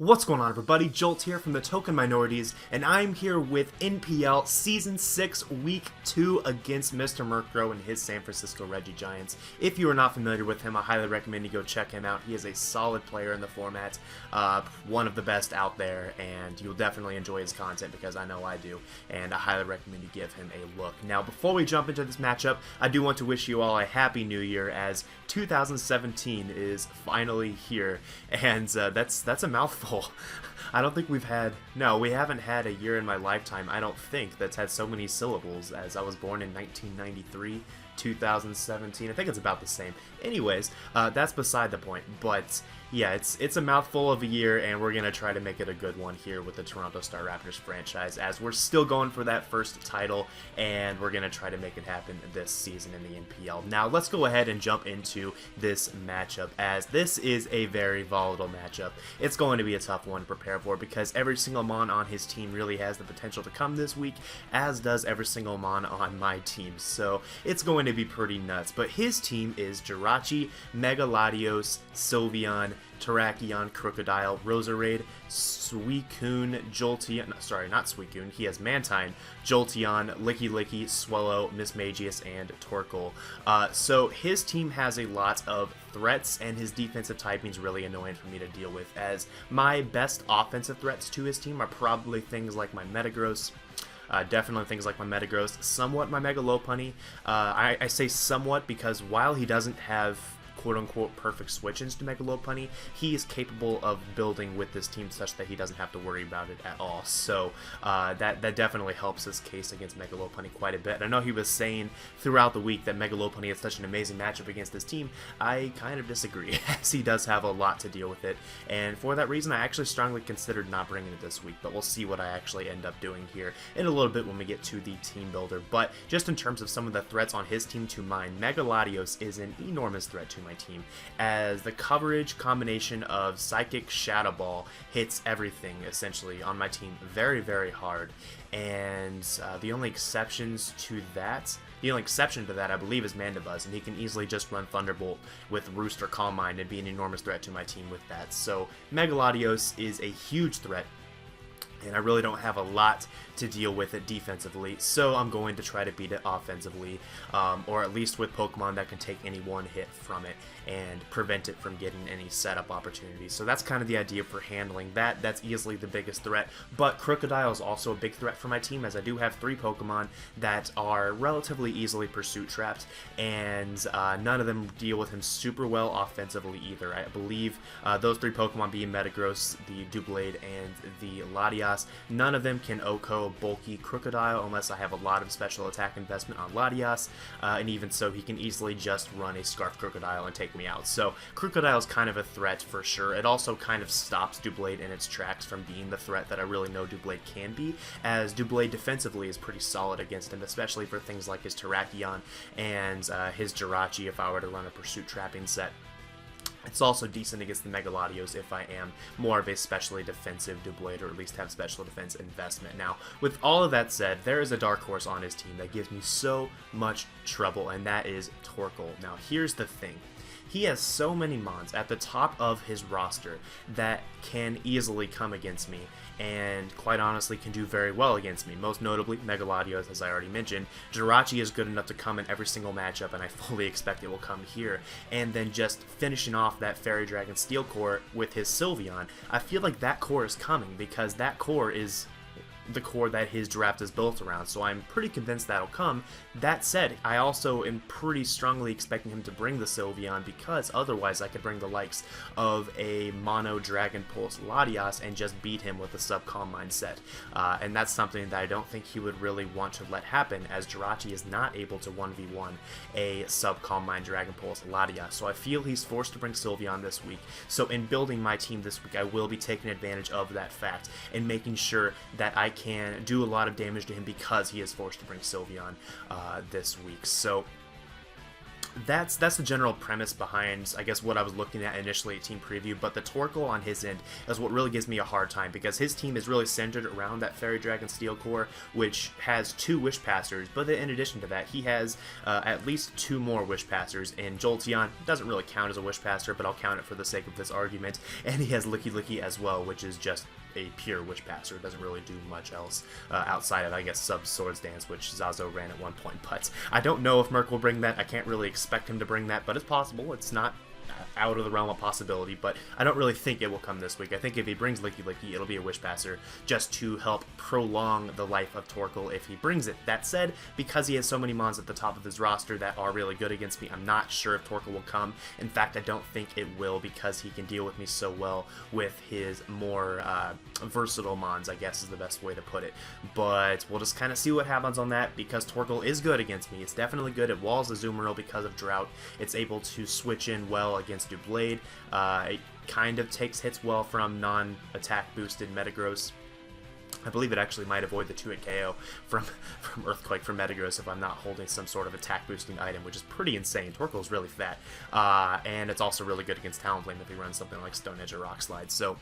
What's going on, everybody? Jolt here from the Token Minorities, and I'm here with NPL Season 6, Week 2 against Mr. Murk and his San Francisco Regigiants. If you are not familiar with him, I highly recommend you go check him out. He is a solid player in the format, one of the best out there, and you'll definitely enjoy his content because I know I do, and I highly recommend you give him a look. Now, before we jump into this matchup, I do want to wish you all a Happy New Year, as 2017 is finally here, and that's a mouthful. I don't think we haven't had a year in my lifetime, I don't think, that's had so many syllables, as I was born in 1993, 2017, I think it's about the same. Anyways, that's beside the point, but yeah, it's a mouthful of a year, and we're going to try to make it a good one here with the Toronto Star Raptors franchise, as we're still going for that first title, and we're going to try to make it happen this season in the NPL. Now, let's go ahead and jump into this matchup, as this is a very volatile matchup. It's going to be a tough one to prepare for, because every single Mon on his team really has the potential to come this week, as does every single Mon on my team, so it's going to be pretty nuts. But his team is Jirachi, Megaladios, Sylveon, Terrakion, Crocodile, Roserade, Suicune, Jolteon, sorry, not Suicune, he has Mantine, Jolteon, Licky Licky, Swellow, Mismagius, and Torkoal. So his team has a lot of threats, and his defensive typing is really annoying for me to deal with, as my best offensive threats to his team are probably things like my Metagross, definitely things like my Metagross, somewhat my Mega Lopunny. I say somewhat because while he doesn't have quote-unquote perfect switch-ins to Mega Lopunny, he is capable of building with this team such that he doesn't have to worry about it at all. So that definitely helps his case against Mega Lopunny quite a bit. And I know he was saying throughout the week that Mega Lopunny is such an amazing matchup against this team. I kind of disagree, as he does have a lot to deal with it. And for that reason, I actually strongly considered not bringing it this week, but we'll see what I actually end up doing here in a little bit when we get to the team builder. But just in terms of some of the threats on his team to mine, Megaladios is an enormous threat to my team, as the coverage combination of Psychic Shadow Ball hits everything essentially on my team very, very hard. And the only exception to that, I believe, is Mandibuzz, and he can easily just run Thunderbolt with Roost or Calm Mind and be an enormous threat to my team with that. So Megaladios is a huge threat, and I really don't have a lot to deal with it defensively, so I'm going to try to beat it offensively, or at least with Pokemon that can take any one hit from it and prevent it from getting any setup opportunities. So that's kind of the idea for handling that. That's easily the biggest threat, but Crocodile is also a big threat for my team, as I do have 3 Pokemon that are relatively easily pursuit trapped, and none of them deal with him super well offensively either. I believe those 3 Pokemon being Metagross, the Doublade, and the Latias, none of them can OHKO bulky Crocodile unless I have a lot of special attack investment on Latias, and even so, he can easily just run a Scarf Crocodile and take me out. So Crocodile is kind of a threat for sure. It also kind of stops Doublade in its tracks from being the threat that I really know Doublade can be, as Doublade defensively is pretty solid against him, especially for things like his Terrakion and his Jirachi if I were to run a Pursuit Trapping set. It's also decent against the Megaladios if I am more of a specially defensive Doublade, or at least have special defense investment. Now, with all of that said, there is a dark horse on his team that gives me so much trouble, and that is Torkoal. Now, here's the thing. He has so many Mons at the top of his roster that can easily come against me, and quite honestly can do very well against me. Most notably, Megaladios, as I already mentioned. Jirachi is good enough to come in every single matchup, and I fully expect it will come here. And then just finishing off that Fairy Dragon Steel core with his Sylveon, I feel like that core is coming, because that core is the core that his draft is built around, so I'm pretty convinced that'll come. That said, I also am pretty strongly expecting him to bring the Sylveon, because otherwise I could bring the likes of a Mono Dragon Pulse Latias and just beat him with a Sub-Calm Mind set. And that's something that I don't think he would really want to let happen, as Jirachi is not able to 1v1 a Sub-Calm Mind Dragon Pulse Latias, so I feel he's forced to bring Sylveon this week. So in building my team this week, I will be taking advantage of that fact and making sure that I can do a lot of damage to him because he is forced to bring Sylveon this week. So that's the general premise behind, I guess, what I was looking at initially at team preview. But the Torkoal on his end is what really gives me a hard time, because his team is really centered around that Fairy Dragon Steel Core, which has 2 Wish Passers. But in addition to that, he has at least 2 more Wish Passers. And Jolteon doesn't really count as a Wish Passer, but I'll count it for the sake of this argument. And he has Licky Licky as well, which is just a pure Wish Passer. It doesn't really do much else outside of, I guess, Sub Swords Dance, which Zazo ran at one point. But I don't know if Murk will bring that. I can't really expect him to bring that, but it's possible. It's not out of the realm of possibility, but I don't really think it will come this week. I think if he brings Licky Licky, it'll be a Wish Passer just to help prolong the life of Torkoal if he brings it. That said, because he has so many mons at the top of his roster that are really good against me, I'm not sure if Torkoal will come. In fact, I don't think it will, because he can deal with me so well with his more versatile mons, I guess is the best way to put it. But we'll just kind of see what happens on that, because Torkoal is good against me. It's definitely good. It walls Azumarill because of Drought. It's able to switch in well against Doublade. It kind of takes hits well from non-attack boosted Metagross. I believe it actually might avoid the 2-hit KO from Earthquake from Metagross if I'm not holding some sort of attack boosting item, which is pretty insane. Torkoal is really fat, and it's also really good against Talonflame if he runs something like Stone Edge or Rock Slide. So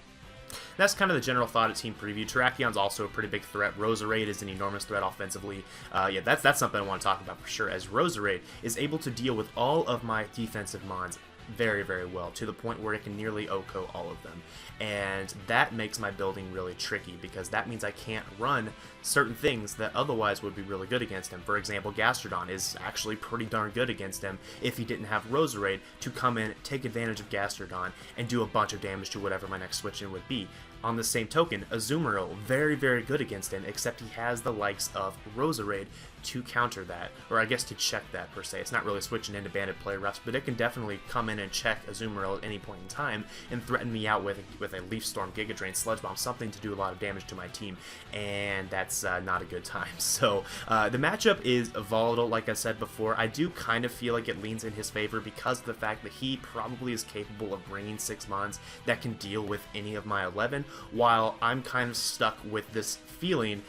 that's kind of the general thought at team preview. Terrakions also a pretty big threat. Roserade is an enormous threat offensively. Yeah, that's something I want to talk about for sure, as Roserade is able to deal with all of my defensive mons very, very well, to the point where it can nearly OHKO all of them. And that makes my building really tricky, because that means I can't run certain things that otherwise would be really good against him. For example, Gastrodon is actually pretty darn good against him if he didn't have Roserade to come in, take advantage of Gastrodon, and do a bunch of damage to whatever my next switch in would be. On the same token, Azumarill, very, very good against him, except he has the likes of Roserade to counter that, or I guess to check that per se. It's not really switching into Banded Play Roughs, but it can definitely come in and check Azumarill at any point in time and threaten me out with a Leaf Storm, Giga Drain, Sludge Bomb, something to do a lot of damage to my team, and that's not a good time. So the matchup is volatile, like I said before. I do kind of feel like it leans in his favor because of the fact that he probably is capable of bringing 6 mons that can deal with any of my 11, while I'm kind of stuck with this feeling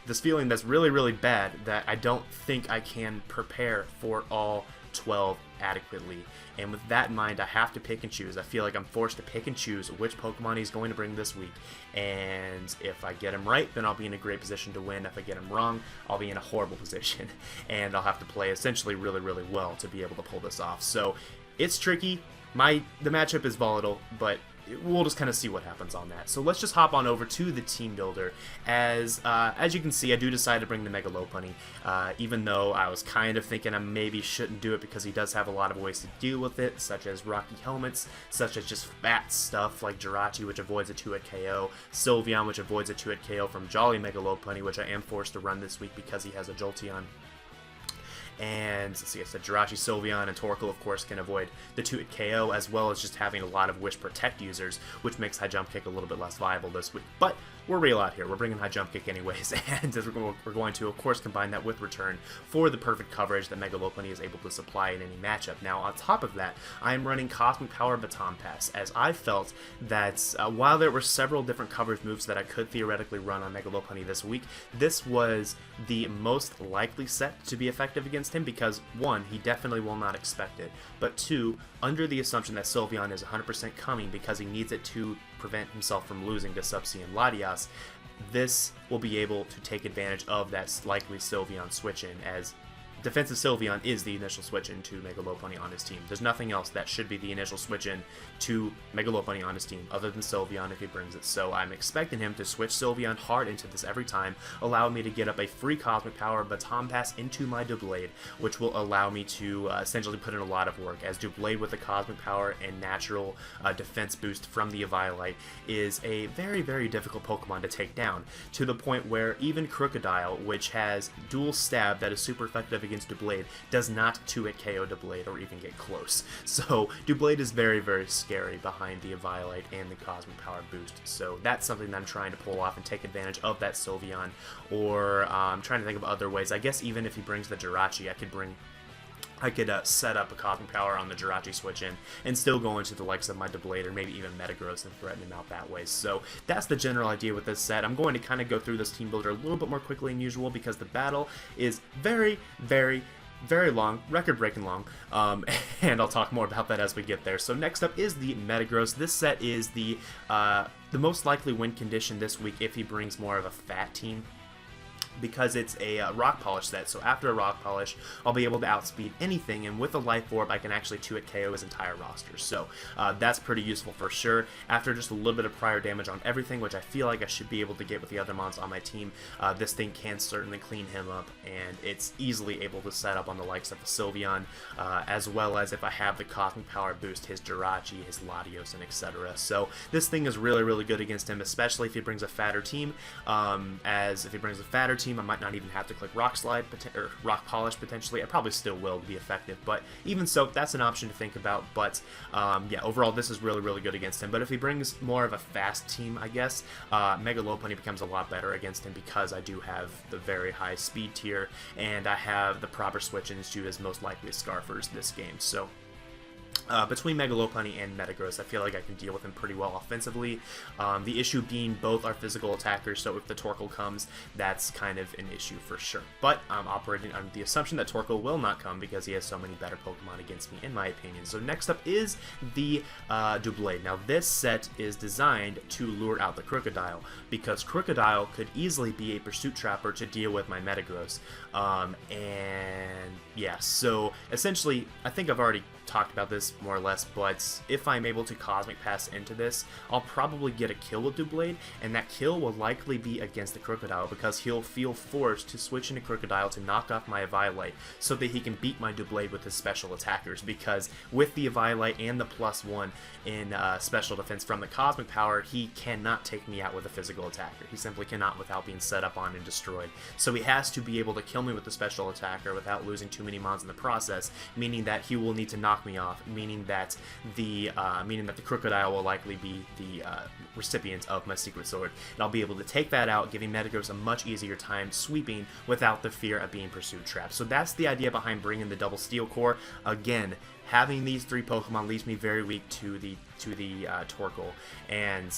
that's really, really bad, that I don't think I can prepare for all 12 adequately. And with that in mind, I have to pick and choose. I feel like I'm forced to pick and choose which Pokemon he's going to bring this week. And if I get him right, then I'll be in a great position to win. If I get him wrong, I'll be in a horrible position. And I'll have to play essentially really, really well to be able to pull this off. So it's tricky. The matchup is volatile, but we'll just kind of see what happens on that. So let's just hop on over to the team builder. As you can see, I do decide to bring the Mega Lopunny, even though I was kind of thinking I maybe shouldn't do it, because he does have a lot of ways to deal with it, such as Rocky Helmets, such as just fat stuff like Jirachi, which avoids a 2-hit KO, Sylveon, which avoids a 2-hit KO from Jolly Mega Lopunny, which I am forced to run this week because he has a Jolteon. And let's see, I said Jirachi, Sylveon, and Torkoal, of course, can avoid the 2-hit KO, as well as just having a lot of Wish Protect users, which makes High Jump Kick a little bit less viable this week. But we're real out here. We're bringing High Jump Kick anyways, and we're going to, of course, combine that with Return for the perfect coverage that Mega Lopunny is able to supply in any matchup. Now, on top of that, I am running Cosmic Power Baton Pass, as I felt that while there were several different coverage moves that I could theoretically run on Mega Lopunny this week, this was the most likely set to be effective against him, because 1, he definitely will not expect it, but 2, under the assumption that Sylveon is 100% coming because he needs it to prevent himself from losing to Subsea and Latias, this will be able to take advantage of that likely Sylveon switch-in, as defensive Sylveon is the initial switch-in to Mega Lopunny on his team. There's nothing else that should be the initial switch-in to Mega Lopunny on his team other than Sylveon if he brings it. So I'm expecting him to switch Sylveon hard into this every time, allow me to get up a free Cosmic Power Baton Pass into my Doublade, which will allow me to essentially put in a lot of work, as Doublade with the Cosmic Power and natural defense boost from the Eviolite is a very, very difficult Pokemon to take down, to the point where even Crocodile, which has dual stab that is super effective against Doublade, does not 2-hit KO Doublade or even get close. So Doublade is very, very scary behind the Eviolite and the Cosmic Power boost. So that's something that I'm trying to pull off and take advantage of that Sylveon, or I'm trying to think of other ways. I guess even if he brings the Jirachi, I could set up a Cosmic Power on the Jirachi switch-in and still go into the likes of my Doublade or maybe even Metagross and threaten him out that way. So that's the general idea with this set. I'm going to kind of go through this team builder a little bit more quickly than usual, because the battle is very, very very long, record-breaking long, and I'll talk more about that as we get there. So next up is the Metagross. This set is the most likely win condition this week if he brings more of a fat team, because it's a Rock Polish set. So after a Rock Polish, I'll be able to outspeed anything, and with a Life Orb, I can actually 2-hit KO his entire roster. So that's pretty useful for sure. After just a little bit of prior damage on everything, which I feel like I should be able to get with the other mons on my team, this thing can certainly clean him up, and it's easily able to set up on the likes of the Sylveon, as well as if I have the Cosmic Power boost, his Jirachi, his Latios, and etc. So this thing is really, really good against him, especially if he brings a fatter team, as if he brings a fatter team, I might not even have to click Rock Slide or Rock Polish potentially. I probably still will to be effective, but even so, that's an option to think about. But yeah, overall, this is really, really good against him. But if he brings more of a fast team, I guess, Mega Lopunny becomes a lot better against him, because I do have the very high speed tier, and I have the proper switch into his most likely Scarfers this game. So between Mega Lopunny and Metagross, I feel like I can deal with him pretty well offensively. The issue being both are physical attackers, so if the Torkoal comes, that's kind of an issue for sure. But I'm operating under the assumption that Torkoal will not come, because he has so many better Pokemon against me, in my opinion. So next up is the Doublade. Now this set is designed to lure out the Crocodile, because Crocodile could easily be a Pursuit Trapper to deal with my Metagross. And yeah, so essentially, I think I've already talked about this more or less, but if I'm able to Cosmic Pass into this, I'll probably get a kill with Doublade, and that kill will likely be against the Crocodile, because he'll feel forced to switch into Crocodile to knock off my Eviolite, so that he can beat my Doublade with his special attackers, because with the Eviolite and the +1 in special defense from the Cosmic Power, he cannot take me out with a physical attacker. He simply cannot without being set up on and destroyed. So he has to be able to kill me with the special attacker without losing too many mons in the process, meaning that he will need to knock me off, meaning that the Crocodile will likely be the recipient of my Secret Sword, and I'll be able to take that out, giving Metagross a much easier time sweeping without the fear of being Pursuit Trapped. So that's the idea behind bringing the double Steel Core. Again, having these three Pokemon leaves me very weak to the Torkoal, and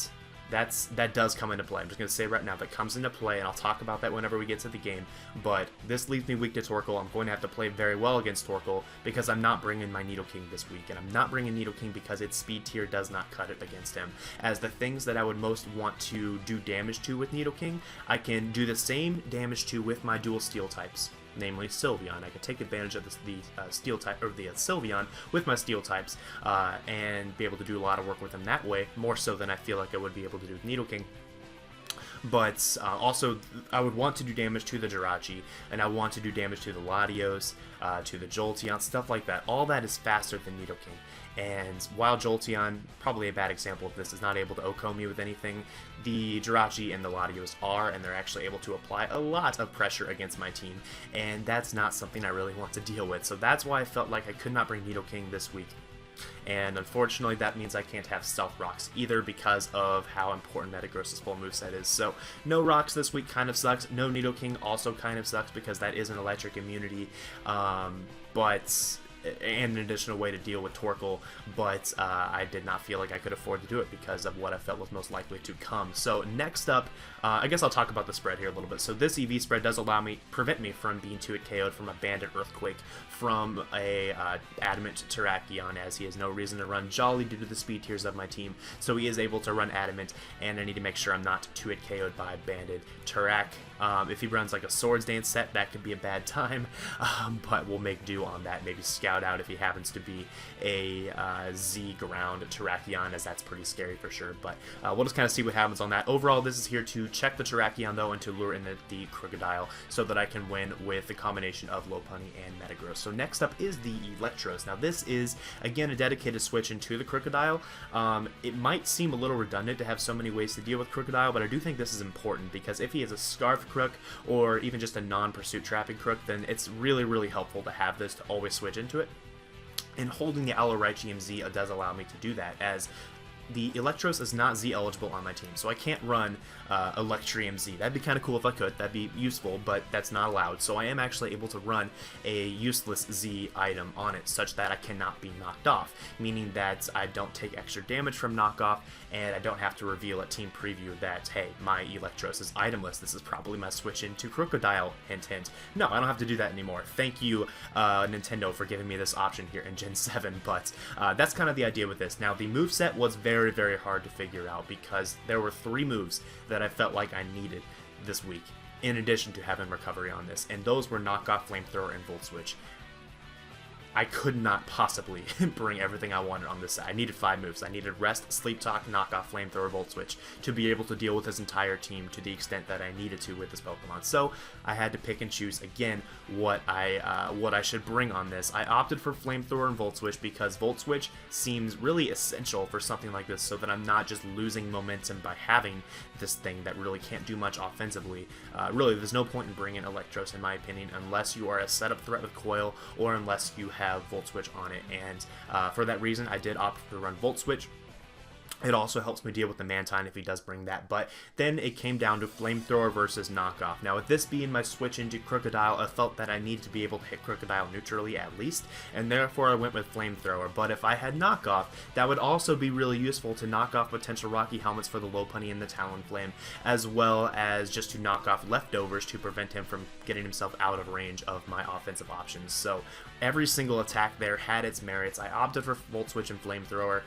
that does come into play. I'm just going to say right now that comes into play, and I'll talk about that whenever we get to the game, but this leaves me weak to Torkoal. I'm going to have to play very well against Torkoal, because I'm not bringing my Nidoking this week, and I'm not bringing Nidoking because its speed tier does not cut it against him. As the things that I would most want to do damage to with Nidoking, I can do the same damage to with my dual Steel types, namely Sylveon. I can take advantage of the Steel type, or the Sylveon with my Steel types, and be able to do a lot of work with them that way, more so than I feel like I would be able to do with Nidoking. But also, I would want to do damage to the Jirachi, and I want to do damage to the Latios, to the Jolteon, stuff like that. All that is faster than Nidoking. And while Jolteon, probably a bad example of this, is not able to OHKO me with anything, the Jirachi and the Latios are, and they're actually able to apply a lot of pressure against my team, and that's not something I really want to deal with. So that's why I felt like I could not bring Nidoking this week. And unfortunately, that means I can't have Stealth Rocks either, because of how important Metagross's full moveset is. So no Rocks this week kind of sucks. No Nidoking also kind of sucks, because that is an electric immunity. And an additional way to deal with Torkoal, but I did not feel like I could afford to do it because of what I felt was most likely to come. So next up, I guess I'll talk about the spread here a little bit. So this EV spread does prevent me from being 2-hit KO'd from a Bandit Earthquake, from a Adamant Terrakion, as he has no reason to run Jolly due to the speed tiers of my team, so he is able to run Adamant, and I need to make sure I'm not 2-hit KO'd by Bandit Terrak. If he runs like a Swords Dance set, that could be a bad time, but we'll make do on that. Maybe scout out if he happens to be a Z ground Terrakion, as that's pretty scary for sure, but we'll just kind of see what happens on that. Overall, this is here to check the Terrakion though, and to lure in the Crocodile, so that I can win with the combination of Lopunny and Metagross. So next up is the Electros. Now this is, again, a dedicated switch into the Crocodile. It might seem a little redundant to have so many ways to deal with Crocodile, but I do think this is important, because if he is a Scarf Crook, or even just a non-Pursuit Trapping Crook, then it's really, really helpful to have this to always switch into it. And holding the Alorai GMZ does allow me to do that, as the Electros is not Z eligible on my team, so I can't run Electrium Z. That'd be kind of cool if I could, that'd be useful, but that's not allowed. So I am actually able to run a useless Z item on it, such that I cannot be knocked off, meaning that I don't take extra damage from knockoff, and I don't have to reveal at Team Preview that, hey, my Electros is itemless, this is probably my switch into Crocodile, hint hint. No, I don't have to do that anymore. Thank you, Nintendo, for giving me this option here in Gen 7, but that's kind of the idea with this. Now, the moveset was very, very hard to figure out because there were 3 moves that I felt like I needed this week, in addition to having recovery on this, and those were Knockoff, Flamethrower, and Volt Switch. I could not possibly bring everything I wanted on this set. I needed 5 moves. I needed Rest, Sleep Talk, Knockoff, Flamethrower, Volt Switch to be able to deal with his entire team to the extent that I needed to with this Pokemon. So I had to pick and choose again what I should bring on this. I opted for Flamethrower and Volt Switch because Volt Switch seems really essential for something like this, so that I'm not just losing momentum by having this thing that really can't do much offensively. Really, there's no point in bringing Electros, in my opinion, unless you are a setup threat with Coil or unless you have Volt Switch on it, and for that reason I did opt to run Volt Switch. It also helps me deal with the Mantine if he does bring that, but then it came down to Flamethrower versus Knockoff. Now, with this being my switch into Crocodile, I felt that I needed to be able to hit Crocodile neutrally at least, and therefore I went with Flamethrower. But if I had Knockoff, that would also be really useful to knock off potential Rocky Helmets for the Lopunny and the Talonflame, as well as just to knock off leftovers to prevent him from getting himself out of range of my offensive options. So every single attack there had its merits. I opted for Volt Switch and Flamethrower.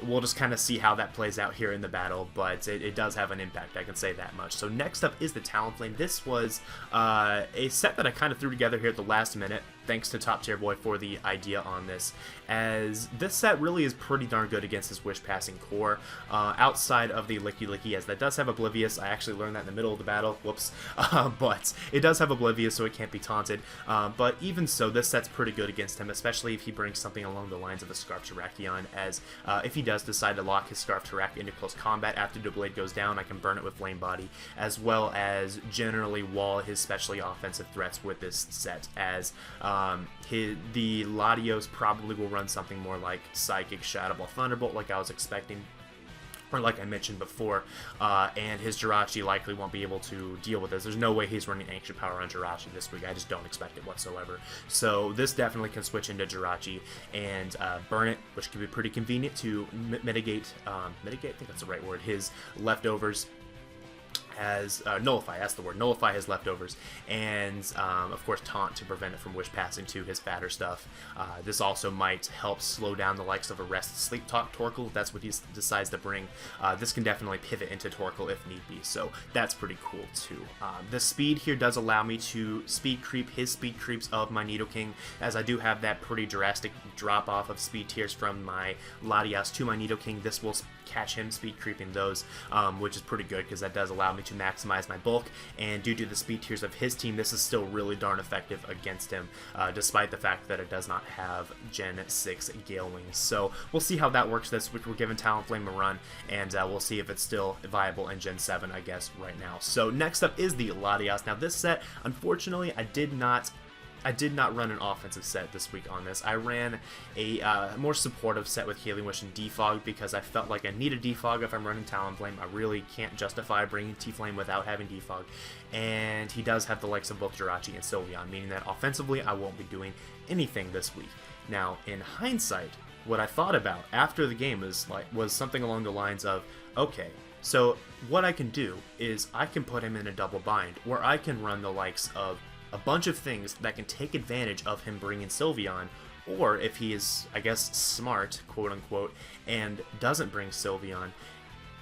We'll just kind of see how that plays out here in the battle, but it does have an impact, I can say that much. So next up is the Talonflame. This was a set that I kind of threw together here at the last minute. Thanks to Top Tier Boy for the idea on this, as this set really is pretty darn good against his Wish Passing core, outside of the Licky Licky, as that does have Oblivious. I actually learned that in the middle of the battle, whoops, but it does have Oblivious, so it can't be taunted, but even so, this set's pretty good against him, especially if he brings something along the lines of a Scarf Terrakion, as if he does decide to lock his Scarf Terrak into close combat after the blade goes down, I can burn it with Flame Body, as well as generally wall his specially offensive threats with this set, as the Latios probably will run something more like Psychic, Shadow Ball, Thunderbolt like I was expecting, or like I mentioned before, and his Jirachi likely won't be able to deal with this. There's no way he's running Ancient Power on Jirachi this week. I just don't expect it whatsoever. So this definitely can switch into Jirachi and burn it, which can be pretty convenient to mitigate, I think that's the right word, his leftovers. As nullify, that's the word, nullify his leftovers, and of course taunt to prevent it from Wish Passing to his fatter stuff. This also might help slow down the likes of a Rest, Sleep Talk Torkoal if that's what he decides to bring. This can definitely pivot into Torkoal if need be, so that's pretty cool too. The speed here does allow me to speed creep his speed creeps of my Nidoking, as I do have that pretty drastic drop off of speed tiers from my Latias to my Nidoking. This will catch him speed creeping those, which is pretty good because that does allow me to maximize my bulk, and due to the speed tiers of his team, this is still really darn effective against him, despite the fact that it does not have Gen 6 Gale Wings. So we'll see how that works this week. We're giving Talonflame a run, and we'll see if it's still viable in Gen 7, I guess, right now. So next up is the Latias. Now this set, unfortunately, I did not run an offensive set this week on this. I ran a more supportive set with Healing Wish and Defog because I felt like I needed Defog if I'm running Talonflame. I really can't justify bringing T-Flame without having Defog. And he does have the likes of both Jirachi and Sylveon, meaning that offensively I won't be doing anything this week. Now, in hindsight, what I thought about after the game was something along the lines of, okay, so what I can do is I can put him in a double bind, where I can run the likes of a bunch of things that can take advantage of him bringing Sylveon, or if he is, I guess, smart, quote-unquote, and doesn't bring Sylveon,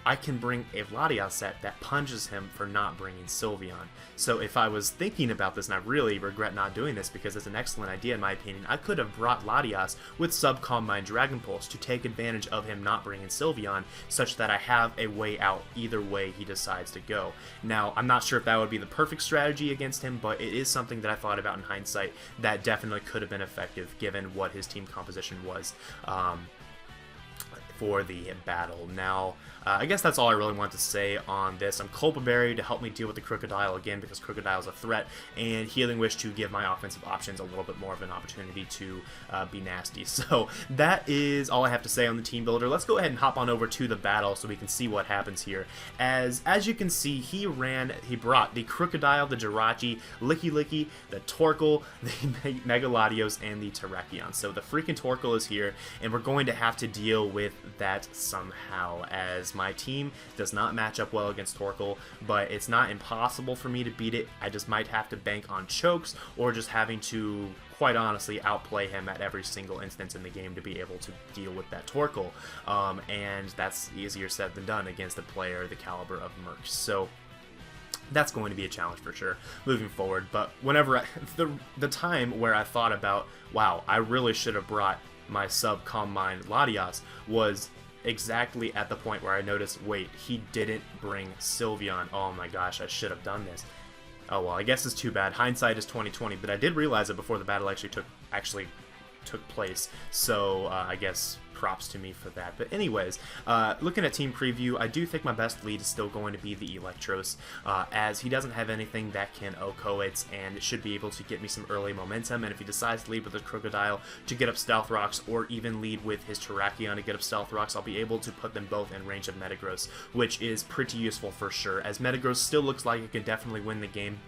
I can bring a Latias set that punches him for not bringing Sylveon. So if I was thinking about this, and I really regret not doing this because it's an excellent idea in my opinion, I could have brought Latias with Subcalm Mind Dragon Pulse to take advantage of him not bringing Sylveon, such that I have a way out either way he decides to go. Now, I'm not sure if that would be the perfect strategy against him, but it is something that I thought about in hindsight that definitely could have been effective given what his team composition was. for the battle. Now, I guess that's all I really want to say on this. I'm Culpaberry to help me deal with the Crocodile again, because Crocodile is a threat, and Healing Wish to give my offensive options a little bit more of an opportunity to be nasty. So that is all I have to say on the team builder. Let's go ahead and hop on over to the battle so we can see what happens here. As you can see, he brought the Crocodile, the Jirachi, Licky, the Torkoal, the Megalodios, and the Terrakion. So the freaking Torkoal is here, and we're going to have to deal with that somehow, as my team does not match up well against Torkoal, but it's not impossible for me to beat it. I just might have to bank on chokes, or just having to, quite honestly, outplay him at every single instance in the game to be able to deal with that Torkoal, and that's easier said than done against a player the caliber of Murk. So that's going to be a challenge for sure moving forward. But whenever the time where I thought about, wow, I really should have brought my sub Calm Mind Latias, was exactly at the point where I noticed, wait, he didn't bring Sylveon. Oh my gosh, I should have done this. Oh well, I guess it's too bad. Hindsight is 20/20, but I did realize it before the battle actually took place. So I guess props to me for that. But anyways, looking at team preview, I do think my best lead is still going to be the Electros, as he doesn't have anything that can OHKO and it should be able to get me some early momentum. And if he decides to lead with his Crocodile to get up Stealth Rocks, or even lead with his Terrakion to get up Stealth Rocks, I'll be able to put them both in range of Metagross, which is pretty useful for sure, as Metagross still looks like it can definitely win the game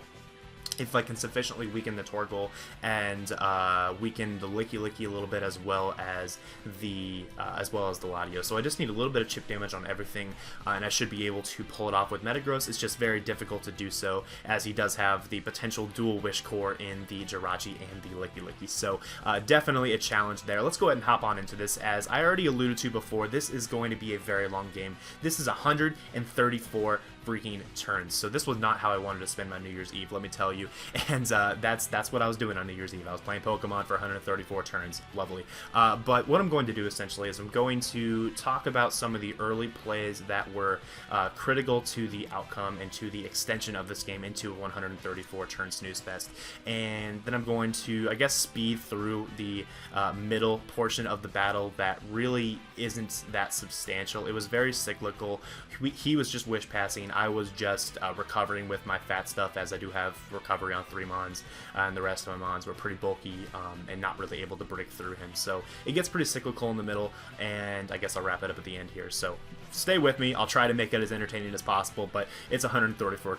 if I can sufficiently weaken the Torkoal and weaken the Licky a little bit, as well as the Latios. So I just need a little bit of chip damage on everything, and I should be able to pull it off with Metagross. It's just very difficult to do so, as he does have the potential dual Wish Core in the Jirachi and the Licky. So definitely a challenge there. Let's go ahead and hop on into this. As I already alluded to before, this is going to be a very long game. This is 134 freaking turns. So this was not how I wanted to spend my New Year's Eve, let me tell you. And that's what I was doing on New Year's Eve. I was playing Pokemon for 134 turns. Lovely. But what I'm going to do essentially is I'm going to talk about some of the early plays that were critical to the outcome and to the extension of this game into 134 turn snooze fest. And then I'm going to, I guess, speed through the middle portion of the battle that really isn't that substantial. It was very cyclical. He was just wish passing. I was just recovering with my fat stuff, as I do have recovery on 3 Mons, and the rest of my Mons were pretty bulky and not really able to break through him. So it gets pretty cyclical in the middle, and I guess I'll wrap it up at the end here. So stay with me. I'll try to make it as entertaining as possible, but it's 134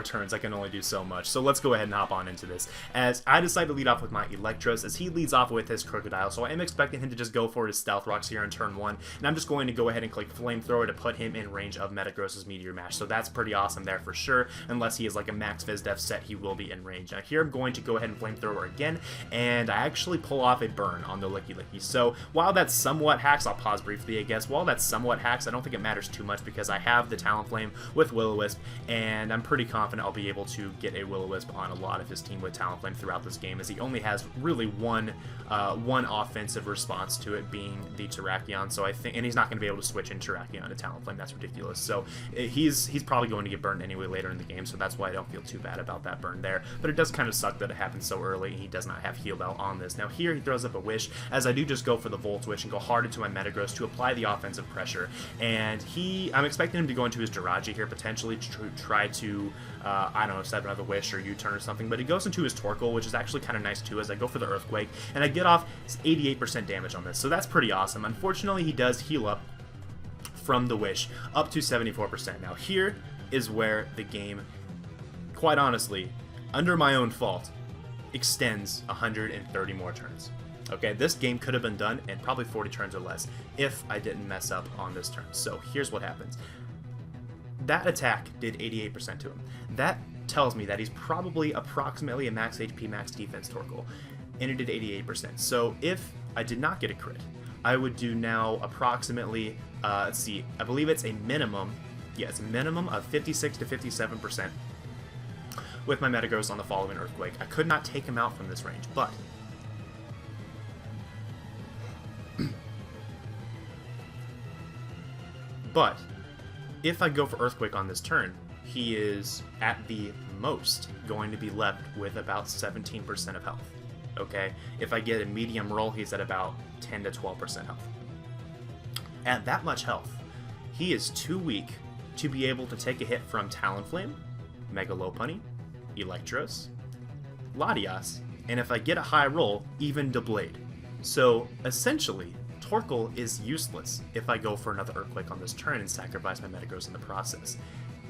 turns. I can only do so much. So let's go ahead and hop on into this, as I decide to lead off with my Electros, as he leads off with his Crocodile. So I am expecting him to just go for his Stealth Rocks here in turn 1, and I'm just going to go ahead and click Flamethrower to put him in range of Metagross's Meteor Mash. So that's pretty awesome there for sure. Unless he is like a max Vizdef set, he will be in range. Now here I'm going to go ahead and Flamethrower again, and I actually pull off a burn on the Licky. So while that's somewhat hacks, I'll pause briefly, I guess. While that's somewhat hacks, I don't think it matters too much, because I have the Talonflame with Will-O-Wisp, and I'm pretty confident I'll be able to get a Will-O-Wisp on a lot of his team with Talonflame throughout this game, as he only has really one offensive response to it, being the Terrakion. So I think, and he's not going to be able to switch in Terrakion to Talonflame. That's ridiculous. So he's probably going to get burned anyway later in the game, so that's why I don't feel too bad about that burn there. But it does kind of suck that it happened so early, and he does not have Heal Bell on this. Now here he throws up a Wish, as I do just go for the Volt Switch and go hard into my Metagross to apply the offensive pressure. And I'm expecting him to go into his Jirachi here, potentially to try to, I don't know, set another Wish or U-turn or something, but he goes into his Torkoal, which is actually kind of nice too, as I go for the Earthquake, and I get off 88% damage on this, so that's pretty awesome. Unfortunately, he does heal up from the Wish up to 74%. Now here is where the game, quite honestly, under my own fault, extends 130 more turns. Okay, this game could have been done in probably 40 turns or less if I didn't mess up on this turn. So here's what happens. That attack did 88% to him. That tells me that he's probably approximately a max HP, max defense Torkoal, and it did 88%. So if I did not get a crit, I would do now approximately, let's see, I believe it's a minimum, yeah, it's a minimum of 56 to 57% with my Metagross on the following Earthquake. I could not take him out from this range, but if I go for Earthquake on this turn, he is at the most going to be left with about 17% of health. okay? If I get a medium roll, he's at about 10 to 12% health. At that much health, he is too weak to be able to take a hit from Talonflame, Mega Lopunny, Electros, Latias, and if I get a high roll, even Doublade. So essentially, Torkoal is useless if I go for another Earthquake on this turn and sacrifice my Metagross in the process.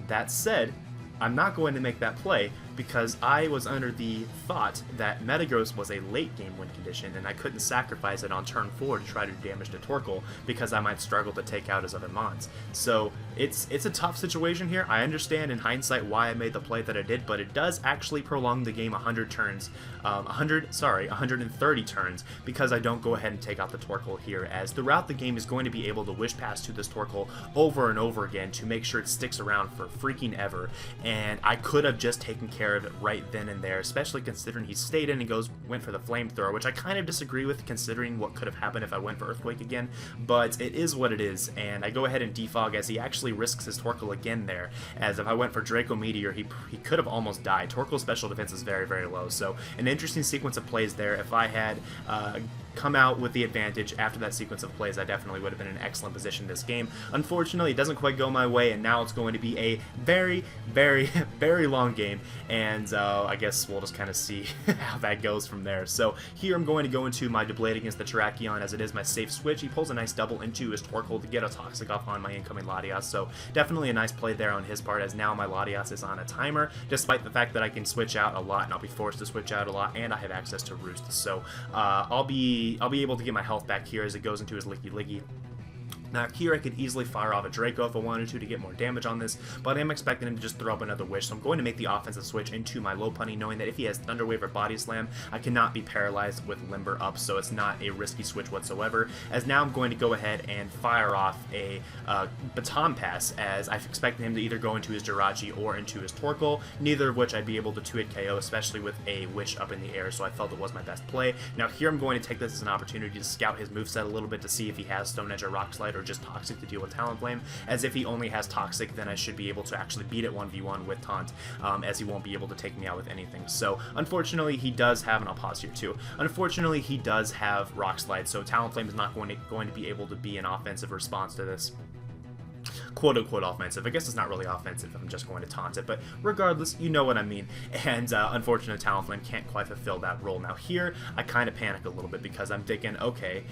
That said, I'm not going to make that play because I was under the thought that Metagross was a late game win condition and I couldn't sacrifice it on turn 4 to try to do damage to Torkoal because I might struggle to take out his other mons. So it's a tough situation here. I understand in hindsight why I made the play that I did, but it does actually prolong the game 100 turns, 130 turns, because I don't go ahead and take out the Torkoal here, as throughout the game is going to be able to Wish Pass to this Torkoal over and over again to make sure it sticks around for freaking ever, and I could have just taken care of it right then and there, especially considering he stayed in and went for the Flamethrower, which I kind of disagree with considering what could have happened if I went for Earthquake again, but it is what it is, and I go ahead and defog as he actually risks his Torkoal again there, as if I went for Draco Meteor, he could have almost died. Torkoal's special defense is very, very low, so an interesting sequence of plays there. If I had come out with the advantage after that sequence of plays, I definitely would have been in an excellent position this game. Unfortunately, it doesn't quite go my way, and now it's going to be a very, very, very long game, and I guess we'll just kind of see how that goes from there. So here I'm going to go into my Doublade against the Terrakion, as it is my safe switch. He pulls a nice double into his Torkoal to get a Toxic off on my incoming Latias, so definitely a nice play there on his part, as now my Latias is on a timer, despite the fact that I can switch out a lot, and I'll be forced to switch out a lot, and I have access to Roost, so I'll be able to get my health back here as it goes into his Licky Liggy. Now here I could easily fire off a Draco if I wanted to get more damage on this, but I'm expecting him to just throw up another Wish, so I'm going to make the offensive switch into my Lopunny, knowing that if he has Thunder Wave or Body Slam, I cannot be paralyzed with Limber up, so it's not a risky switch whatsoever, as now I'm going to go ahead and fire off a Baton Pass, as I'm expecting him to either go into his Jirachi or into his Torkoal, neither of which I'd be able to 2-hit KO, especially with a Wish up in the air, so I felt it was my best play. Now here I'm going to take this as an opportunity to scout his moveset a little bit to see if he has Stone Edge or Rock Slide or just Toxic to deal with Talonflame, as if he only has Toxic, then I should be able to actually beat it 1v1 with Taunt, as he won't be able to take me out with anything. So unfortunately he does have, and I'll pause here too, unfortunately he does have Rock Slide, so Talonflame is not going to be able to be an offensive response to this. Quote-unquote offensive. I guess it's not really offensive if I'm just going to taunt it, but regardless, you know what I mean. And unfortunately, Talonflame can't quite fulfill that role. Now here, I kind of panic a little bit because I'm thinking, okay,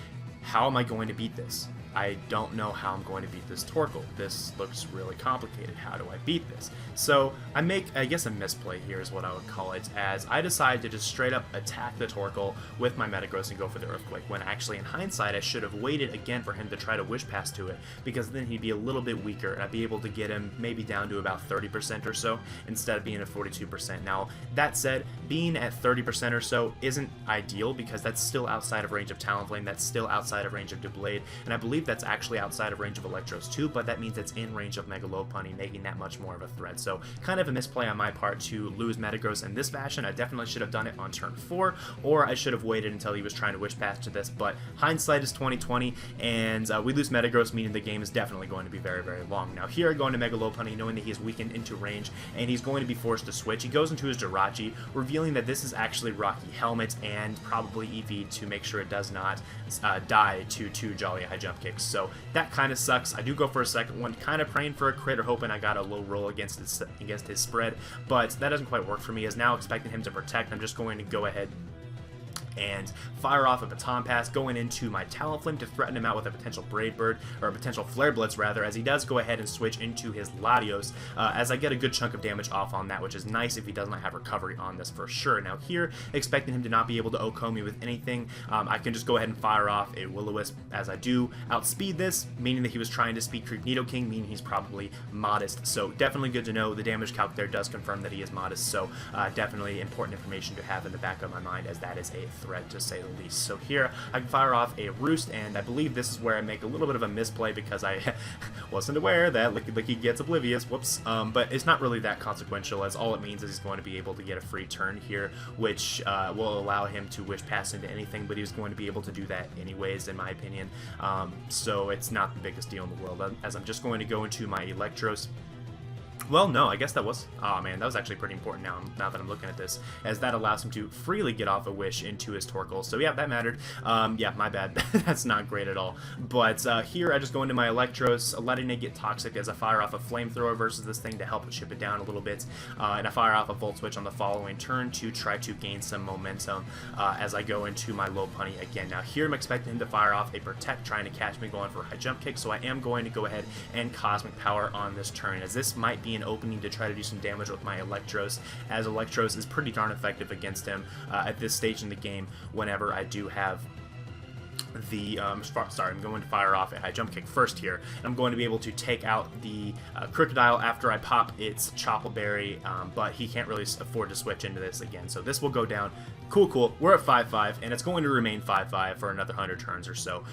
how am I going to beat this? I don't know how I'm going to beat this Torkoal. This looks really complicated. How do I beat this? So I make, I guess, a misplay here is what I would call it, as I decide to just straight up attack the Torkoal with my Metagross and go for the Earthquake, when actually in hindsight I should have waited again for him to try to Wish Pass to it, because then he'd be a little bit weaker and I'd be able to get him maybe down to about 30% or so instead of being at 42%. Now that said, being at 30% or so isn't ideal because that's still outside of range of Talonflame, that's still outside of range of Doublade, and I believe that's actually outside of range of Electros too, but that means it's in range of Mega Lopunny, making that much more of a threat. So kind of a misplay on my part to lose Metagross in this fashion. I definitely should have done it on turn 4, or I should have waited until he was trying to Wish Pass to this, but hindsight is 20/20, and we lose Metagross, meaning the game is definitely going to be very, very long. Now here I go into Mega Lopunny, knowing that he is weakened into range, and he's going to be forced to switch. He goes into his Jirachi, revealing that this is actually Rocky Helmet, and probably EV to make sure it does not die to 2 Jolly High Jump Kicks. So that kind of sucks. I do go for a second one, kind of praying for a crit or hoping I got a low roll against his spread, but that doesn't quite work for me, as now expecting him to protect, I'm just going to go ahead and fire off a Baton Pass, going into my Talonflame to threaten him out with a potential Brave Bird, or a potential Flare Blitz rather, as he does go ahead and switch into his Latios, as I get a good chunk of damage off on that, which is nice if he does not have recovery on this for sure. Now here, expecting him to not be able to OHKO me with anything, I can just go ahead and fire off a Will-O-Wisp, as I do outspeed this, meaning that he was trying to speed Creep Nidoking, meaning he's probably modest, so definitely good to know. The damage calc there does confirm that he is modest, so definitely important information to have in the back of my mind, as that is a threat to say the least. So here I can fire off a Roost, and I believe this is where I make a little bit of a misplay because I wasn't aware that Licky gets Oblivious, whoops, but it's not really that consequential, as all it means is he's going to be able to get a free turn here, which will allow him to Wish Pass into anything, but he's going to be able to do that anyways in my opinion, so it's not the biggest deal in the world, as I'm just going to go into my Electros Well, no, I guess that was... Oh, man, that was actually pretty important now that I'm looking at this, as that allows him to freely get off a Wish into his Torkoal. So, yeah, that mattered. Yeah, my bad. That's not great at all. But here, I just go into my Electros, letting it get toxic as I fire off a Flamethrower versus this thing to help chip it down a little bit. And I fire off a Volt Switch on the following turn to try to gain some momentum as I go into my Lopunny again. Now, here I'm expecting him to fire off a Protect, trying to catch me going for a high jump kick, so I am going to go ahead and Cosmic Power on this turn, as this might be an opening to try to do some damage with my Electros, as Electros is pretty darn effective against him at this stage in the game whenever I do have the sorry, I'm going to fire off a high jump kick first here, and I'm going to be able to take out the Crocodile after I pop its Chople Berry, but he can't really afford to switch into this again, so this will go down. Cool, we're at 5-5, and it's going to remain 5-5 for another 100 turns or so,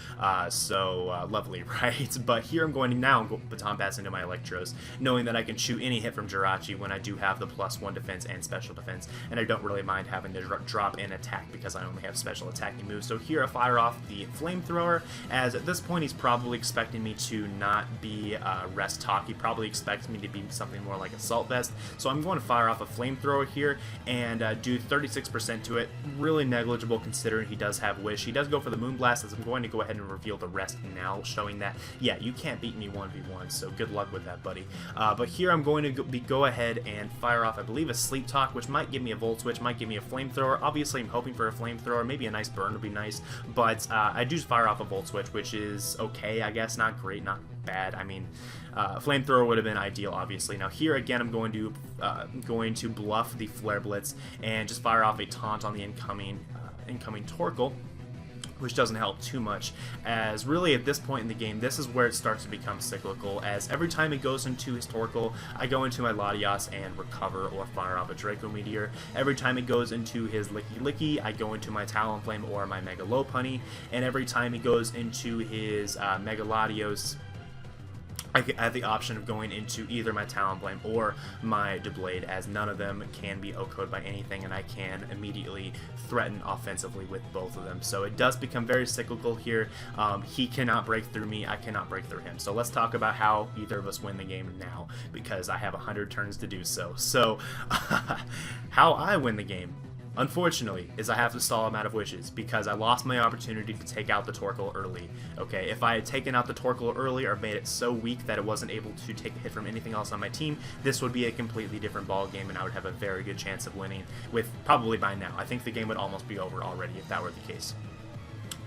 lovely, right? But here I'm going to now Baton Pass into my Electros, knowing that I can shoot any hit from Jirachi when I do have the +1 defense and special defense, and I don't really mind having to drop in attack because I only have special attacking moves. So here I fire off the Flamethrower, as at this point he's probably expecting me to not be Rest Talk. He probably expects me to be something more like Assault Vest, so I'm going to fire off a Flamethrower here and do 36% to it. Really negligible considering he does have Wish. He does go for the Moonblast, as I'm going to go ahead and reveal the rest now, showing that, yeah, you can't beat me 1v1, so good luck with that, buddy. But here I'm going to go ahead and fire off, I believe, a Sleep Talk, which might give me a Volt Switch, might give me a Flamethrower. Obviously, I'm hoping for a Flamethrower. Maybe a nice burn would be nice, but I do fire off a Volt Switch, which is okay, I guess. Not great, not bad. I mean, Flamethrower would have been ideal, obviously. Now here again, I'm going to bluff the Flare Blitz and just fire off a Taunt on the incoming Torkoal, which doesn't help too much, as really at this point in the game, this is where it starts to become cyclical, as every time it goes into his Torkoal, I go into my Latias and recover or fire off a Draco Meteor. Every time it goes into his Licky, I go into my Talonflame or my Mega Lopunny, and every time he goes into his Mega Latios, I have the option of going into either my Talonflame or my Doublade, as none of them can be OHKO'd by anything, and I can immediately threaten offensively with both of them. So it does become very cyclical here. He cannot break through me, I cannot break through him. So let's talk about how either of us win the game now, because I have 100 turns to do so. So how I win the game, unfortunately, is I have to stall him out of Wishes, because I lost my opportunity to take out the Torkoal early. Okay, if I had taken out the Torkoal early or made it so weak that it wasn't able to take a hit from anything else on my team, this would be a completely different ball game, and I would have a very good chance of winning, with probably by now. I think the game would almost be over already if that were the case,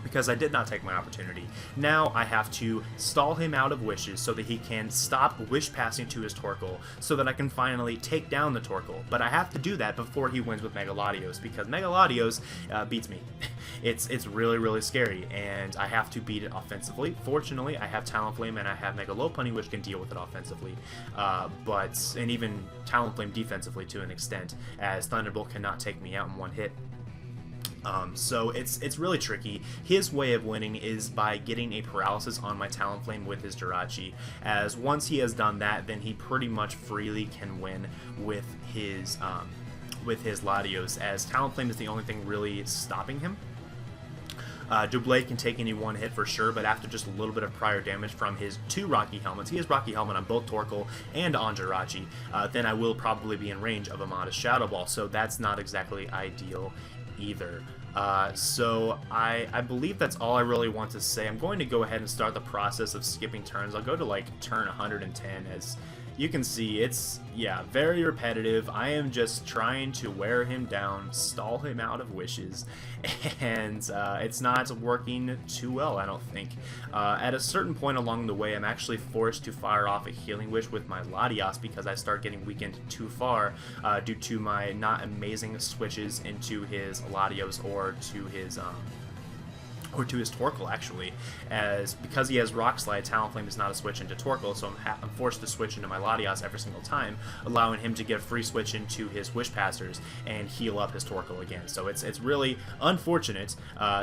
because I did not take my opportunity. Now I have to stall him out of Wishes so that he can stop Wish passing to his Torkoal, so that I can finally take down the Torkoal. But I have to do that before he wins with Mega Latios, because Mega Latios beats me. It's really, really scary, and I have to beat it offensively. Fortunately, I have Talonflame and I have Mega Lopunny, which can deal with it offensively, and even Talonflame defensively to an extent, as Thunderbolt cannot take me out in one hit. So it's really tricky. His way of winning is by getting a paralysis on my Talonflame with his Jirachi, as once he has done that, then he pretty much freely can win with his Latios, as Talonflame is the only thing really stopping him. Doublade can take any one hit for sure, but after just a little bit of prior damage from his 2 Rocky Helmets, he has Rocky Helmet on both Torkoal and on Jirachi, then I will probably be in range of a modest Shadow Ball, so that's not exactly ideal either. So I believe that's all I really want to say. I'm going to go ahead and start the process of skipping turns. I'll go to like turn 110. As you can see, it's, yeah, very repetitive. I am just trying to wear him down, stall him out of Wishes, and it's not working too well, I don't think. At a certain point along the way, I'm actually forced to fire off a Healing Wish with my Latias, because I start getting weakened too far due to my not amazing switches into his Latios or to his Torkoal, actually, as because he has Rock Slide, Talonflame is not a switch into Torkoal, so I'm forced to switch into my Latias every single time, allowing him to get a free switch into his Wish Passers and heal up his Torkoal again. So it's really unfortunate.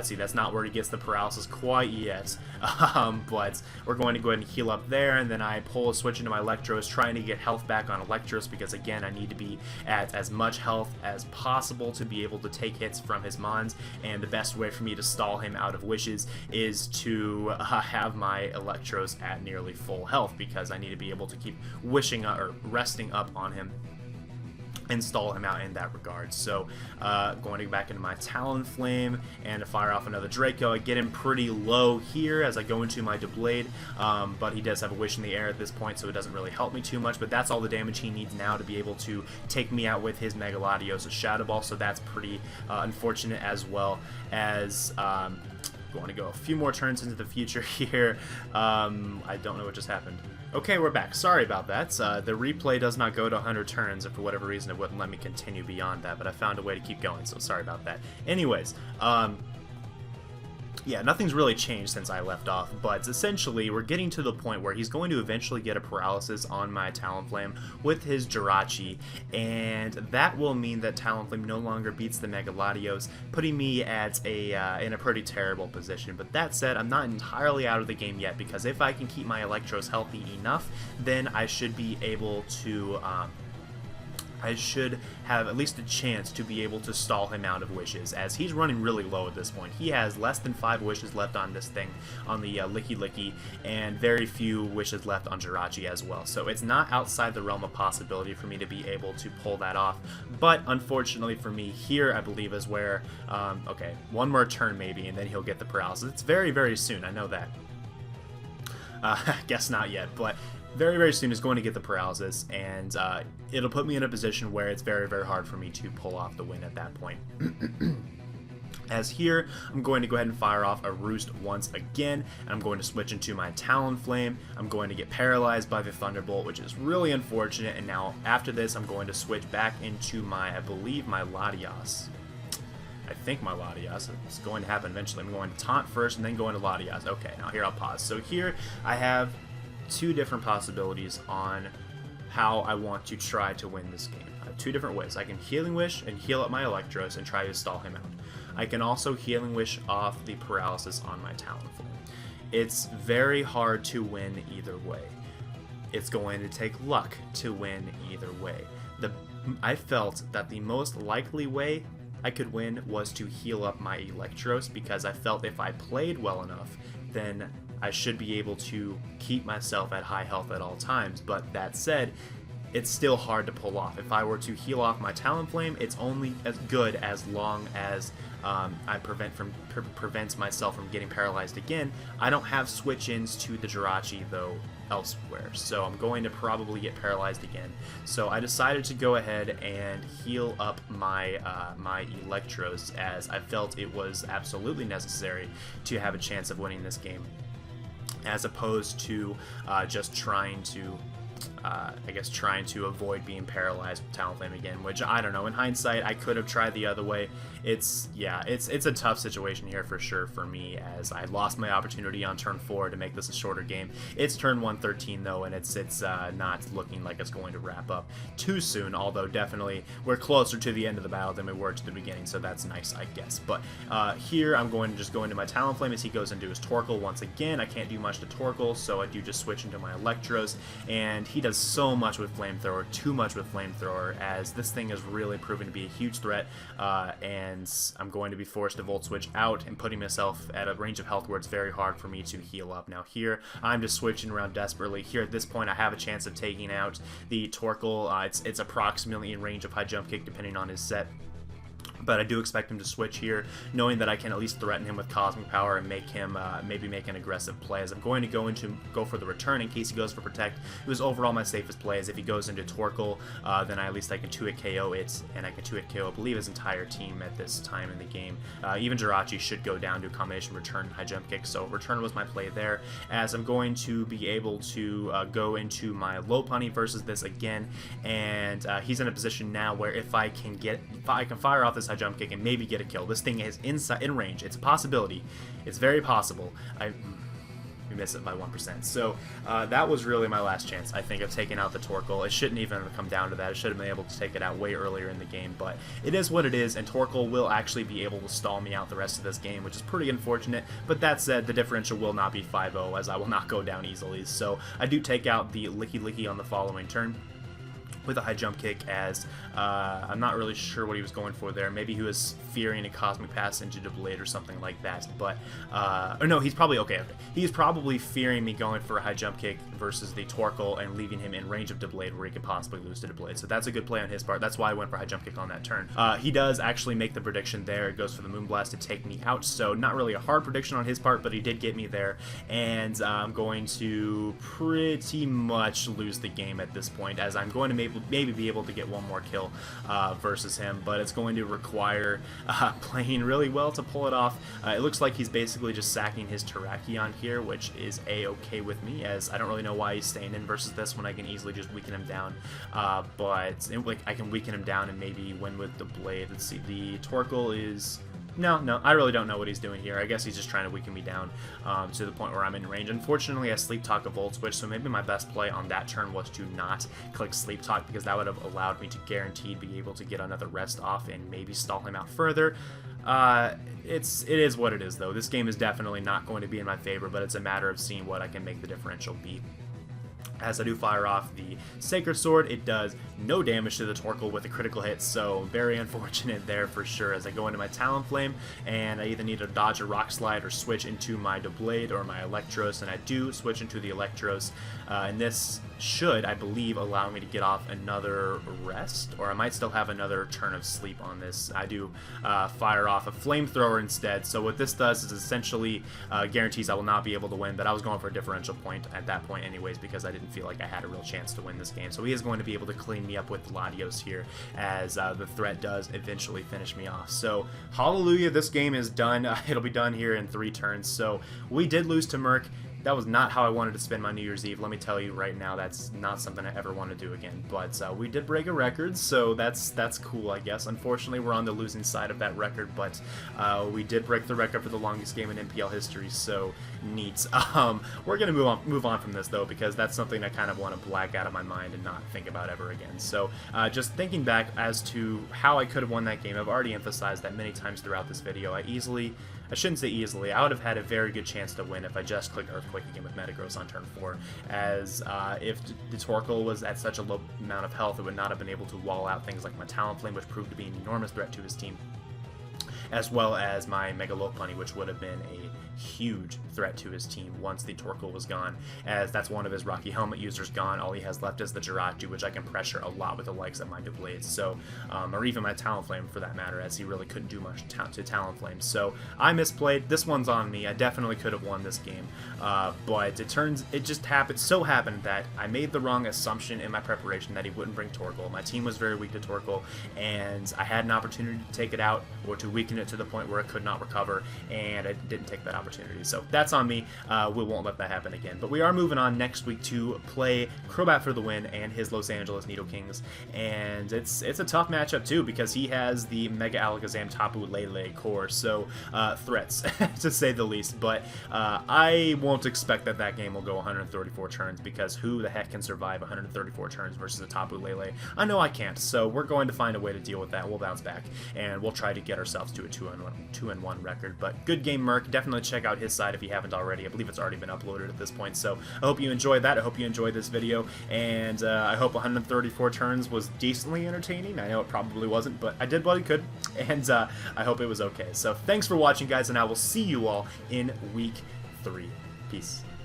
See, that's not where he gets the paralysis quite yet, but we're going to go ahead and heal up there, and then I pull a switch into my Electros, trying to get health back on Electros, because again, I need to be at as much health as possible to be able to take hits from his Mons, and the best way for me to stall him out of of wishes is to have my Electros at nearly full health, because I need to be able to keep wishing or resting up on him and stall him out in that regard. So going to go back into my Talonflame and to fire off another Draco. I get him pretty low here as I go into my Doublade, but he does have a Wish in the air at this point, so it doesn't really help me too much, but that's all the damage he needs now to be able to take me out with his Mega Latios Shadow Ball, so that's pretty unfortunate, as well as going to go a few more turns into the future here. I don't know what just happened. Okay, we're back. Sorry about that. The replay does not go to 100 turns, and for whatever reason it wouldn't let me continue beyond that, but I found a way to keep going, so sorry about that. Anyways, yeah, nothing's really changed since I left off, but essentially we're getting to the point where he's going to eventually get a paralysis on my Talonflame with his Jirachi, and that will mean that Talonflame no longer beats the Mega Latios, putting me at in a pretty terrible position. But that said, I'm not entirely out of the game yet, because if I can keep my Electros healthy enough, then I should be able to I should have at least a chance to be able to stall him out of wishes, as he's running really low at this point. He has less than 5 wishes left on this thing, on the Licky Licky, and very few wishes left on Jirachi as well. So it's not outside the realm of possibility for me to be able to pull that off. But unfortunately for me, here I believe is where, okay, one more turn maybe, and then he'll get the paralysis. It's very, very soon, I know that. I guess not yet, but very, very soon is going to get the paralysis, and it'll put me in a position where it's very, very hard for me to pull off the win at that point. As here, I'm going to go ahead and fire off a Roost once again, and I'm going to switch into my Talonflame. I'm going to get paralyzed by the Thunderbolt, which is really unfortunate, and now after this I'm going to switch back into my, I believe, my Latias. I think my Latias. It's going to happen eventually. I'm going to Taunt first and then go into Latias. Okay, now here I'll pause. So here I have 2 different possibilities on how I want to try to win this game. I have 2 different ways. I can Healing Wish and heal up my Electros and try to stall him out. I can also Healing Wish off the paralysis on my Talonflame. It's very hard to win either way. It's going to take luck to win either way. I felt that the most likely way I could win was to heal up my Electros, because I felt if I played well enough, then I should be able to keep myself at high health at all times. But that said, it's still hard to pull off. If I were to heal off my Talonflame, it's only as good as long as I prevents myself from getting paralyzed again. I don't have switch-ins to the Jirachi though elsewhere, so I'm going to probably get paralyzed again. So I decided to go ahead and heal up my my Electros, as I felt it was absolutely necessary to have a chance of winning this game, as opposed to just trying to I guess trying to avoid being paralyzed with Talonflame again, which I don't know. In hindsight, I could have tried the other way. It's a tough situation here for sure for me, as I lost my opportunity on turn 4 to make this a shorter game. It's turn 113 though, and it's not looking like it's going to wrap up too soon. Although definitely we're closer to the end of the battle than we were to the beginning, so that's nice, I guess. But here I'm going to just go into my Talonflame as he goes into his Torkoal once again. I can't do much to Torkoal, so I do just switch into my Electros, and he does so much with Flamethrower, too much with Flamethrower, as this thing has really proven to be a huge threat, and I'm going to be forced to Volt Switch out and putting myself at a range of health where it's very hard for me to heal up. Now here, I'm just switching around desperately. Here at this point, I have a chance of taking out the Torkoal. It's approximately in range of High Jump Kick depending on his set. But I do expect him to switch here, knowing that I can at least threaten him with Cosmic Power and make him maybe make an aggressive play, as I'm going to go for the return in case he goes for Protect. It was overall my safest play, as if he goes into Torkoal, then at least I can 2-hit KO it, and I can 2-hit KO, I believe, his entire team at this time in the game. Even Jirachi should go down to a combination return and High Jump Kick, so return was my play there, as I'm going to be able to go into my Lopunny versus this again, and he's in a position now where if I can fire off this High Jump Kick and maybe get a kill. This thing is in range. It's a possibility. It's very possible. We miss it by 1%. So that was really my last chance, I think, of taking out the Torkoal. It shouldn't even have come down to that. I should have been able to take it out way earlier in the game, but it is what it is, and Torkoal will actually be able to stall me out the rest of this game, which is pretty unfortunate. But that said, the differential will not be 5-0, as I will not go down easily. So I do take out the Licky Licky on the following turn, with a high jump kick, as I'm not really sure what he was going for there. Maybe he was fearing a cosmic pass into the blade or something like that, but or no, he's probably okay. He's probably fearing me going for a high jump kick versus the Torkoal and leaving him in range of the blade where he could possibly lose to the blade. So that's a good play on his part. That's why I went for high jump kick on that turn. He does actually make the prediction there. It goes for the Moonblast to take me out, so not really a hard prediction on his part, but he did get me there, and I'm going to pretty much lose the game at this point, as I'm going to maybe be able to get one more kill versus him, but it's going to require playing really well to pull it off. It looks like he's basically just sacking his Terrakion here, which is a-okay with me, as I don't really know why he's staying in versus this when I can easily just weaken him down, but I can weaken him down and maybe win with the blade. Let's see, the Torkoal is... No, I really don't know what he's doing here. I guess he's just trying to weaken me down to the point where I'm in range. Unfortunately, I Sleep Talk a Volt Switch, so maybe my best play on that turn was to not click Sleep Talk, because that would have allowed me to guaranteed be able to get another rest off and maybe stall him out further. It is what it is, though. This game is definitely not going to be in my favor, but it's a matter of seeing what I can make the differential be. As I do fire off the Sacred Sword, it does no damage to the Torkoal with a critical hit, so very unfortunate there for sure, as I go into my Talonflame, and I either need to dodge a Rock Slide or switch into my Doublade or my Electros, and I do switch into the Electros, and this should, I believe, allow me to get off another rest, or I might still have another turn of sleep on this. I do fire off a Flamethrower instead, so what this does is essentially guarantees I will not be able to win, but I was going for a differential point at that point anyways, because I didn't feel like I had a real chance to win this game. So he is going to be able to clean me up with Latios here, as the threat does eventually finish me off. So hallelujah, this game is done. It'll be done here in 3 turns. So we did lose to Murk. That was not how I wanted to spend my New Year's Eve. Let me tell you right now, that's not something I ever want to do again. But we did break a record, so that's cool, I guess. Unfortunately, we're on the losing side of that record, but we did break the record for the longest game in NPL history, so neat. We're going to move on from this, though, because that's something I kind of want to black out of my mind and not think about ever again. So just thinking back as to how I could have won that game, I've already emphasized that many times throughout this video. I shouldn't say easily, I would have had a very good chance to win if I just clicked Earthquake again with Metagross on turn 4, as if the Torkoal was at such a low amount of health, it would not have been able to wall out things like my Talonflame, which proved to be an enormous threat to his team, as well as my Mega Lopunny, which would have been a huge threat to his team once the Torkoal was gone, as that's one of his Rocky Helmet users gone. All he has left is the Jirachi, which I can pressure a lot with the likes of my Doublades, so, or even my Talonflame for that matter, as he really couldn't do much to Talonflame. So I misplayed. This one's on me. I definitely could have won this game, but it just so happened that I made the wrong assumption in my preparation that he wouldn't bring Torkoal. My team was very weak to Torkoal, and I had an opportunity to take it out or to weaken it to the point where it could not recover, and I didn't take that opportunity. So that's on me. We won't let that happen again. But we are moving on next week to play Crobat for the win and his Los Angeles Nidokings, and it's a tough matchup too, because he has the Mega Alakazam Tapu Lele core, so threats to say the least. But I won't expect that game will go 134 turns, because who the heck can survive 134 turns versus a Tapu Lele? I know I can't, so we're going to find a way to deal with that. We'll bounce back, and we'll try to get ourselves to a 2-1 record. But good game, Murk. Definitely check out his side if you haven't already. I believe it's already been uploaded at this point, so I hope you enjoyed that. I hope you enjoyed this video, and I hope 134 turns was decently entertaining. I know it probably wasn't, but I did what I could, and I hope it was okay. So thanks for watching, guys, and I will see you all in week 3. Peace.